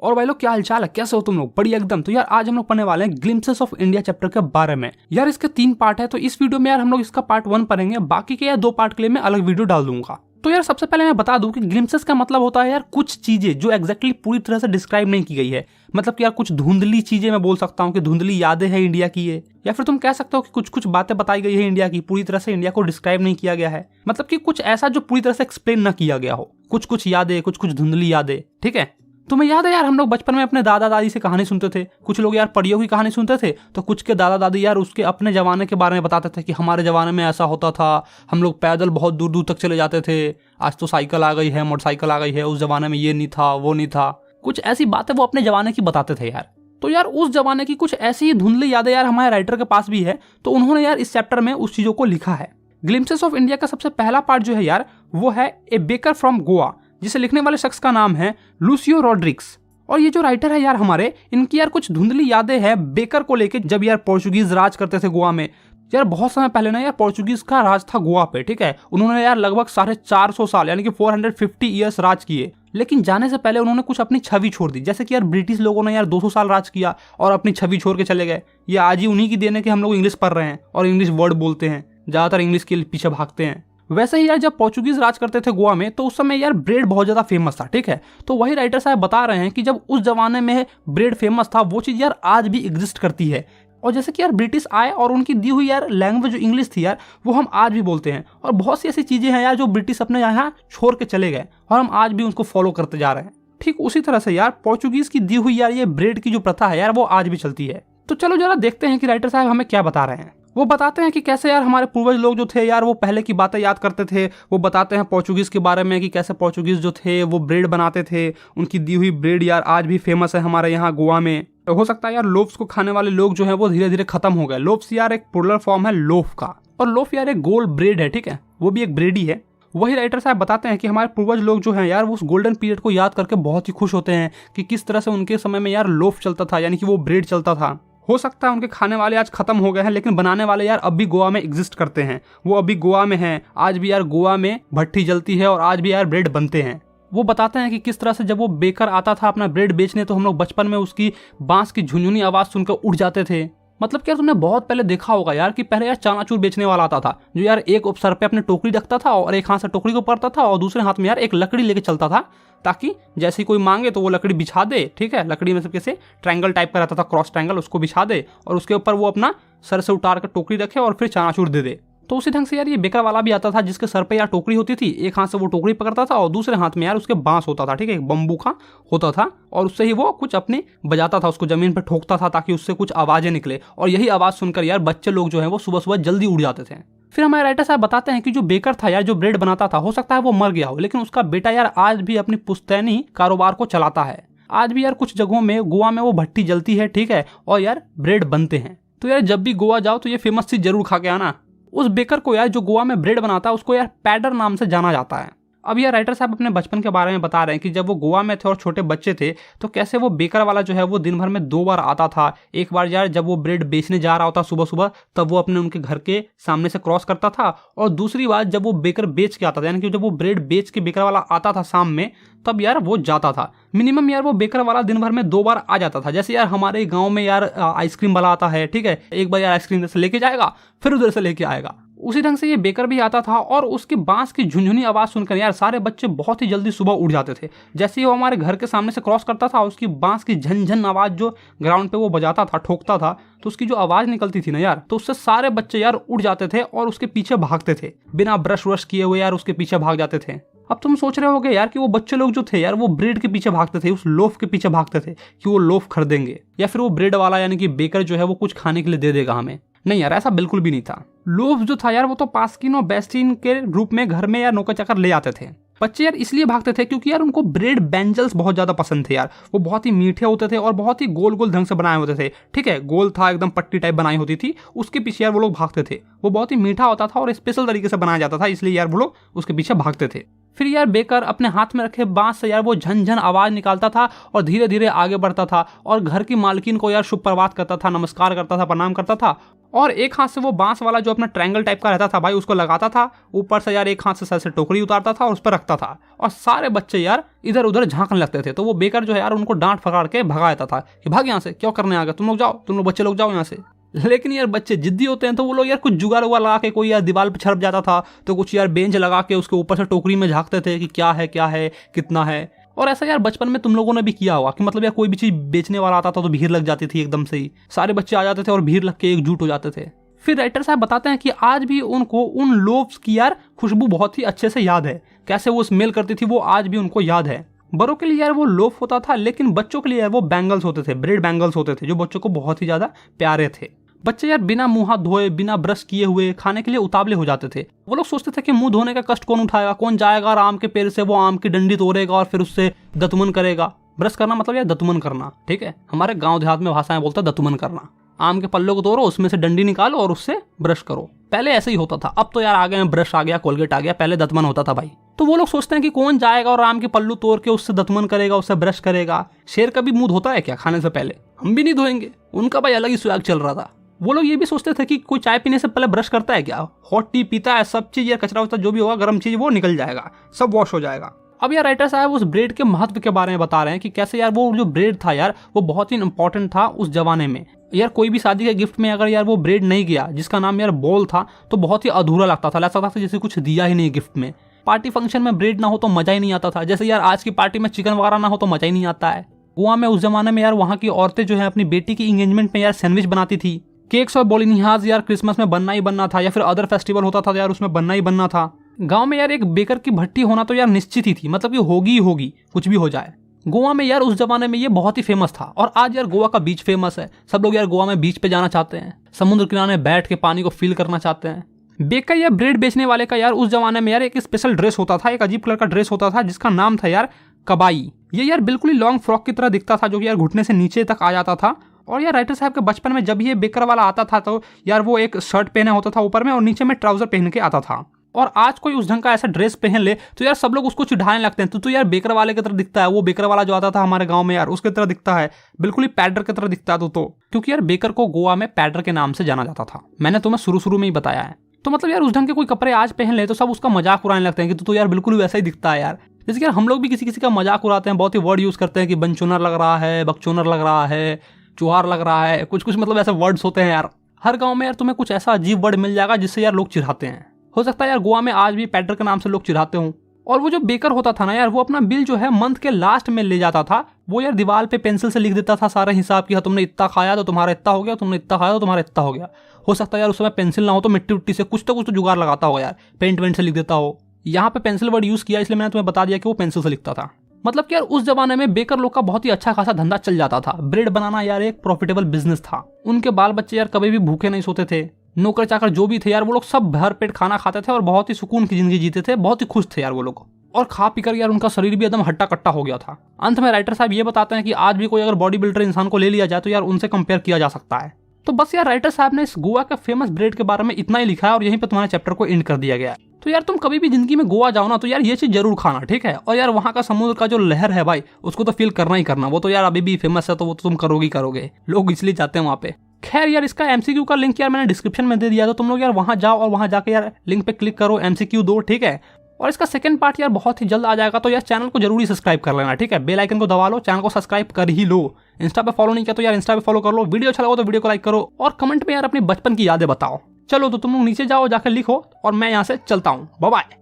और भाई लोग क्या हालचाल है, कैसे हो तुम लोग? बढ़िया एकदम। तो यार आज हम लोग पढ़ने वाले हैं ग्लिम्पसेस ऑफ इंडिया चैप्टर के बारे में। यार इसके 3 पार्ट है, तो इस वीडियो में यार हम लोग इसका पार्ट 1 पढ़ेंगे, बाकी के यार 2 पार्ट के लिए मैं अलग वीडियो डाल दूंगा। तो यार सबसे पहले मैं बता दूं कि ग्लिम्पसेस का मतलब होता है यार कुछ चीजें जो एग्जैक्टली पूरी तरह से डिस्क्राइब नहीं की गई है। मतलब कि यार कुछ धुंधली चीजें मैं बोल सकता हूँ कि धुंधली यादें हैं इंडिया की ये, या फिर तुम कह सकते हो कि कुछ कुछ बातें बताई गई है इंडिया की, पूरी तरह से इंडिया को डिस्क्राइब नहीं किया गया है। मतलब कि कुछ ऐसा जो पूरी तरह से एक्सप्लेन न किया गया हो, कुछ कुछ यादें, कुछ कुछ धुंधली यादें। ठीक है, तुम्हें याद है यार हम लोग बचपन में अपने दादा दादी से कहानी सुनते थे। कुछ लोग यार परियों की कहानी सुनते थे, तो कुछ के दादा दादी यार उसके अपने जमाने के बारे में बताते थे कि हमारे जमाने में ऐसा होता था, हम लोग पैदल बहुत दूर दूर तक चले जाते थे, आज तो साइकिल आ गई है, मोटरसाइकिल आ गई है, उस जमाने में ये नहीं था, वो नहीं था। कुछ ऐसी बातें वो अपने जमाने की बताते थे यार। तो यार उस जमाने की कुछ ऐसी ही धुंधली यादें यार हमारे राइटर के पास भी है, तो उन्होंने यार इस चैप्टर में उस चीजों को लिखा है। ग्लिम्पसेस ऑफ इंडिया का सबसे पहला पार्ट जो है यार वो है ए बेकर फ्रॉम गोवा, जिसे लिखने वाले शख्स का नाम है लूसियो रॉड्रिग्स। और ये जो राइटर है यार हमारे, इनकी यार कुछ धुंधली यादें हैं बेकर को लेके, जब यार पोर्चुगीज राज करते थे गोवा में। यार बहुत समय पहले ना यार पोर्चुगीज का राज था गोवा पे। ठीक है, उन्होंने यार लगभग 450 साल यानी कि 450 ईयर्स राज किए, लेकिन जाने से पहले उन्होंने कुछ अपनी छवि छोड़ दी। जैसे कि यार ब्रिटिश लोगों ने यार 200 साल राज किया और अपनी छवि छोड़ के चले गए। ये आज ही उन्हीं की देन है कि हम लोग इंग्लिश पढ़ रहे हैं और इंग्लिश वर्ड बोलते हैं, ज्यादातर इंग्लिश के पीछे भागते हैं। वैसे ही यार जब पोर्चुगीज राज करते थे गोवा में, तो उस समय यार ब्रेड बहुत ज्यादा फेमस था। ठीक है, तो वही राइटर साहब बता रहे हैं कि जब उस जमाने में ब्रेड फेमस था, वो चीज यार आज भी एग्जिस्ट करती है। और जैसे कि यार ब्रिटिश आए और उनकी दी हुई यार लैंग्वेज जो इंग्लिश थी यार, वो हम आज भी बोलते हैं। और बहुत सी ऐसी चीजें हैं यार जो ब्रिटिश अपने यहाँ छोड़ के चले गए और हम आज भी उनको फॉलो करते जा रहे हैं। ठीक उसी तरह से यार पोर्चुगीज की दी हुई यार ये ब्रेड की जो प्रथा है यार, वो आज भी चलती है। तो चलो जरा देखते हैं कि राइटर साहब हमें क्या बता रहे हैं। वो बताते हैं कि कैसे यार हमारे पूर्वज लोग जो थे यार वो पहले की बातें याद करते थे। वो बताते हैं पोर्चुगीज के बारे में कि कैसे पोर्चुगीज जो थे वो ब्रेड बनाते थे। उनकी दी हुई ब्रेड यार आज भी फेमस है हमारे यहाँ गोवा में। तो हो सकता है यार लोफ्स को खाने वाले लोग जो है वो धीरे धीरे खत्म हो गए। लोफ्स यार एक प्लुरल फॉर्म है लोफ का, और लोफ यार एक गोल ब्रेड है। ठीक है, वो भी एक ब्रेड ही है। वही राइटर साहब बताते हैं कि हमारे पूर्वज लोग जो हैं यार वो उस गोल्डन पीरियड को याद करके बहुत ही खुश होते हैं कि किस तरह से उनके समय में यार लोफ चलता था, यानी कि वो ब्रेड चलता था। हो सकता है उनके खाने वाले आज खत्म हो गए हैं, लेकिन बनाने वाले यार अब भी गोवा में एग्जिस्ट करते हैं। वो अभी गोवा में हैं, आज भी यार गोवा में भट्टी जलती है और आज भी यार ब्रेड बनते हैं। वो बताते हैं कि किस तरह से जब वो बेकर आता था अपना ब्रेड बेचने, तो हम लोग बचपन में उसकी बांस की झुनझुनी आवाज सुनकर उठ जाते थे। मतलब क्या तुमने बहुत पहले देखा होगा यार कि पहले यार चनाचूर बेचने वाला आता था, जो यार एक सर पे अपनी टोकरी रखता था और एक हाथ से टोकरी को पकड़ता था और दूसरे हाथ में यार एक लकड़ी लेके चलता था, ताकि जैसे ही कोई मांगे तो वो लकड़ी बिछा दे। ठीक है, लकड़ी में सब कैसे ट्रायंगल टाइप का रहता था, क्रॉस ट्रायंगल, उसको बिछा दे और उसके ऊपर वो अपना सर से उतार कर टोकरी रखे और फिर चनाचूर दे दे। तो उसी ढंग से यार ये बेकर वाला भी आता था, जिसके सर पे यार टोकरी होती थी, एक हाथ से वो टोकरी पकड़ता था और दूसरे हाथ में यार उसके बांस होता था। ठीक है, एक बम्बू का होता था और उससे ही वो कुछ अपने बजाता था, उसको जमीन पर ठोकता था ताकि उससे कुछ आवाजें निकले। और यही आवाज सुनकर यार बच्चे लोग जो है वो सुबह सुबह जल्दी उड़ जाते थे। फिर हमारे राइटर साहब बताते हैं कि जो बेकर था यार, जो ब्रेड बनाता था, हो सकता है वो मर गया हो, लेकिन उसका बेटा यार आज भी अपनी पुश्तैनी कारोबार को चलाता है। आज भी यार कुछ जगहों में गोवा में वो भट्टी जलती है। ठीक है, और यार ब्रेड बनते हैं। तो यार जब भी गोवा जाओ तो ये फेमस चीज जरूर खा के आना। उस बेकर को यार जो गोवा में ब्रेड बनाता है उसको यार पैडर नाम से जाना जाता है। अब यार राइटर साहब अपने बचपन के बारे में बता रहे हैं कि जब वो गोवा में थे और छोटे बच्चे थे, तो कैसे वो बेकर वाला जो है वो दिन भर में 2 बार आता था। एक बार यार जब वो ब्रेड बेचने जा रहा होता सुबह सुबह, तब वो अपने उनके घर के सामने से क्रॉस करता था, और दूसरी बार जब वो बेकर बेच के आता था, यानी कि जब वो ब्रेड बेच के बेकर वाला आता था शाम में, तब यार वो जाता था। मिनिमम यार वो बेकर वाला दिन भर में 2 बार आ जाता था। जैसे यार हमारे गाँव में यार आइसक्रीम वाला आता है। ठीक है, एक बार यार आइसक्रीम इधर से लेके जाएगा, फिर उधर से लेके आएगा। उसी ढंग से ये बेकर भी आता था और उसकी बांस की झुनझुनी आवाज सुनकर यार सारे बच्चे बहुत ही जल्दी सुबह उठ जाते थे। जैसे ही वो हमारे घर के सामने से क्रॉस करता था, उसकी बांस की झनझन आवाज जो ग्राउंड पे वो बजाता था, ठोकता था, तो उसकी जो आवाज निकलती थी ना यार, तो उससे सारे बच्चे यार उठ जाते थे और उसके पीछे भागते थे, बिना ब्रश व्रश किए हुए यार उसके पीछे भाग जाते थे। अब तुम सोच रहे होगे यार कि वो बच्चे लोग जो थे यार वो ब्रेड के पीछे भागते थे, उस लोफ के पीछे भागते थे कि वो लोफ खरीदेंगे या फिर वो ब्रेड वाला यानी कि बेकर जो है वो कुछ खाने के लिए दे देगा हमें। नहीं यार, ऐसा बिल्कुल भी नहीं था। लोफ जो था यार वो तो पास्किन और बेस्टिन के रूप में घर में यार नौकर चाकर ले आते थे। बच्चे यार इसलिए भागते थे क्योंकि यार उनको ब्रेड बैंजल्स बहुत ज्यादा पसंद थे यार। वो बहुत ही मीठे होते थे और बहुत ही गोल गोल ढंग से बनाए होते थे। ठीक है, गोल था, एकदम पट्टी टाइप बनाई होती थी, उसके पीछे यार वो लोग भागते थे। वो बहुत ही मीठा होता था और स्पेशल तरीके से बनाया जाता था, इसलिए यार वो लोग उसके पीछे भागते थे। फिर यार बेकर अपने हाथ में रखे बांस से यार वो झन आवाज निकालता था और धीरे धीरे आगे बढ़ता था और घर की मालकिन को यार शुभ प्रभात करता था, नमस्कार करता था, प्रणाम करता था और एक हाथ से वो बांस वाला जो अपना ट्रायंगल टाइप का रहता था भाई उसको लगाता था, ऊपर से यार एक हाथ से सर से टोकरी उतारता था और उस पर रखता था और सारे बच्चे यार इधर उधर झांकने लगते थे। तो वो बेकर जो है यार उनको डांट फकाड़ के भगा देता था कि भाग यहाँ से, क्यों करने आ गए तुम लोग, जाओ तुम लोग बच्चे लोग जाओ यहाँ से। लेकिन यार बच्चे जिद्दी होते हैं तो वो लोग यार कुछ जुगाड़ उगाड़ लगा के, कोई यार दीवार पे छड़प जाता था तो कुछ यार बेंच लगा के उसके ऊपर से टोकरी में झांकते थे कि क्या है कितना है। और ऐसा यार बचपन में तुम लोगों ने भी किया होगा कि मतलब यार कोई भी चीज बेचने वाला आता था तो भीड़ लग जाती थी, एकदम से ही सारे बच्चे आ जाते थे और भीड़ लग के एकजुट हो जाते थे। फिर राइटर साहब बताते हैं कि आज भी उनको उन लोव्स की यार खुशबू बहुत ही अच्छे से याद है, कैसे वो स्मेल करती थी वो आज भी उनको याद है। बड़ों के लिए यार वो लोफ होता था, लेकिन बच्चों के लिए वो बैंगल्स होते थे, ब्रेड बैंगल्स होते थे जो बच्चों को बहुत ही ज्यादा प्यारे थे। बच्चे यार बिना मुंह हाथ धोए, बिना ब्रश किए हुए खाने के लिए उतावले हो जाते थे। वो लोग सोचते थे कि मुंह धोने का कष्ट कौन उठाएगा, कौन जाएगा और आम के पेड़ से वो आम की डंडी तोड़ेगा और फिर उससे दतुमन करेगा। ब्रश करना मतलब यार दतुमन करना, ठीक है, हमारे गांव देहात में भाषाएं बोलता है दतुमन करना। आम के पल्लों को तोड़ो, उसमें से डंडी निकालो और उससे ब्रश करो। पहले ऐसे ही होता था, अब तो यार आ गए ब्रश आ गया, कोलगेट आ गया, पहले दतमन होता था भाई। तो वो लोग सोचते हैं कि कौन जाएगा और आम के पल्लू तोड़ के उससे दतमन करेगा, उससे ब्रश करेगा। शेर का भी मुंह धोता है क्या खाने से पहले? हम भी नहीं धोएंगे। उनका भाई अलग ही स्वैग चल रहा था। वो लोग ये भी सोचते थे कि कोई चाय पीने से पहले ब्रश करता है क्या, हॉट टी पीता है, सब चीज यार कचरा वचरा जो भी होगा गर्म चीज वो निकल जाएगा, सब वॉश हो जाएगा। अब यार राइटर साहब उस ब्रेड के महत्व के बारे में बता रहे हैं कि कैसे यार वो जो ब्रेड था यार वो बहुत ही इंपॉर्टेंट था उस जमाने में। यार कोई भी शादी के गिफ्ट में अगर यार वो ब्रेड नहीं गया जिसका नाम यार बोल था तो बहुत ही अधूरा लगता था, ऐसा लगता था जैसे कुछ दिया ही नहीं गिफ्ट में। पार्टी फंक्शन में ब्रेड ना हो तो मजा ही नहीं आता था, जैसे यार आज की पार्टी में चिकन वगैरह ना हो तो मजा ही नहीं आता है। गोवा में उस जमाने में यार वहाँ की औरतें जो है अपनी बेटी की एंगेजमेंट में यार सैंडविच बनाती थी, केक्स और बोलिनिहाज यार क्रिसमस में बनना ही बनना था, या फिर अदर फेस्टिवल होता था यार उसमें बनना ही बनना था। गांव में यार एक बेकर की भट्टी होना तो यार निश्चित ही थी, मतलब कि होगी ही होगी कुछ भी हो जाए। गोवा में यार उस जमाने में ये बहुत ही फेमस था और आज यार गोवा का बीच फेमस है। सब लोग यार गोवा में बीच पे जाना चाहते हैं, समुद्र किनारे बैठ के पानी को फील करना चाहते हैं। बेकर या ब्रेड बेचने वाले का यार उस जमाने में यार एक स्पेशल ड्रेस होता था, एक अजीब कलर का ड्रेस होता था जिसका नाम था यार कबाई। ये यार बिल्कुल ही लॉन्ग फ्रॉक की तरह दिखता था जो कि यार घुटने से नीचे तक आ जाता था। और यार राइटर साहब के बचपन में जब ये बेकर वाला आता था तो यार वो एक शर्ट पहना होता था ऊपर में और नीचे में ट्राउजर पहन के आता था। और आज कोई उस ढंग का ऐसा ड्रेस पहन ले तो यार सब लोग उसको चिढ़ाने लगते हैं, तो यार बेकर वाले की तरह दिखता है। वो बेकर वाला जो आता था हमारे गांव में यार उसकी तरह दिखता है, बिल्कुल ही पैडर की तरह दिखता है। तो क्योंकि यार बेकर को गोवा में पैडर के नाम से जाना जाता था, मैंने तुम्हें शुरू में ही बताया है। तो मतलब यार उस ढंग के कोई कपड़े आज पहन ले तो सब उसका मजाक उड़ाने लगते हैं कि तो यार बिल्कुल वैसा ही दिखता है यार। जैसे यार हम लोग भी किसी का मजाक उड़ाते हैं, बहुत ही वर्ड यूज करते हैं कि बनचोनर लग रहा है, बकचोनर लग रहा है, चुहार लग रहा है, कुछ मतलब ऐसे वर्ड्स होते हैं यार। हर गांव में यार तुम्हें कुछ ऐसा अजीब वर्ड मिल जाएगा जिससे यार लोग चिढ़ाते हैं। हो सकता है यार गोवा में आज भी पैडर के नाम से लोग चिढ़ाते हों। और वो जो बेकर होता था ना यार वो अपना बिल जो है मंथ के लास्ट में ले जाता था। वो यार दीवार पे पेंसिल से लिख देता था सारा हिसाब कि तुमने इतना खाया तो तुम्हारा इतना हो गया, तुमने इतना खाया तो तुम्हारा इतना हो गया। हो सकता है यार उस समय पेंसिल ना हो तो मिट्टी उट्टी से कुछ तो जुगाड़ लगाता हो यार, पेंट वेंट से लिख देता हो। यहाँ पे पेंसिल वर्ड यूज किया इसलिए मैंने तुम्हें बता दिया कि वो पेंसिल से लिखता था। मतलब कि यार उस जमाने में बेकर लोग का बहुत ही अच्छा खासा धंधा चल जाता था। ब्रेड बनाना यार एक प्रॉफिटेबल बिजनेस था। उनके बाल बच्चे यार कभी भी भूखे नहीं सोते थे। नौकर चाकर जो भी थे यार वो लोग सब भर पेट खाना खाते थे और बहुत ही सुकून की जिंदगी जीते थे, बहुत ही खुश थे यार वो लोग। और खा पीकर यार उनका शरीर भी एकदम हट्टा कट्टा हो गया था। अंत में राइटर साहब ये बताते हैं कि आज भी कोई अगर बॉडी बिल्डर इंसान को ले लिया जाए तो यार उनसे कंपेयर किया जा सकता है। तो बस यार राइटर साहब ने इस गोवा के फेमस ब्रेड के बारे में इतना ही लिखा है और यहीं पे तुम्हारे चैप्टर को एंड कर दिया गया है। तो यार तुम कभी भी जिंदगी में गोवा जाओ ना तो यार ये चीज जरूर खाना, ठीक है। और यार वहाँ का समुद्र का जो लहर है भाई उसको तो फील करना ही करना। वो तो यार अभी भी फेमस है तो वो तो तुम करोगे, लोग इसलिए जाते हैं वहाँ पे। खैर यार इसका एमसीक्यू का लिंक यार मैंने डिस्क्रिप्शन में दे दिया, तो तुम लोग यार वहाँ जाओ और वहाँ जाके यार लिंक पे क्लिक करो, एमसीक्यू दो, ठीक है। और इसका सेकंड पार्ट यार बहुत ही जल्द आ जाएगा, तो यार चैनल को जरूरी सब्सक्राइब कर लेना, ठीक है। बेल आइकन को दबा लो, चैनल को सब्सक्राइब कर ही लो। इंस्टा पे फॉलो नहीं किया तो यार इंस्टा पे फॉलो कर लो। वीडियो अच्छा लगा तो वीडियो को लाइक करो और कमेंट में यार अपनी बचपन की यादें बताओ। चलो तो तुम लोग नीचे जाओ, जाकर लिखो और मैं यहाँ से चलता हूँ। Bye bye.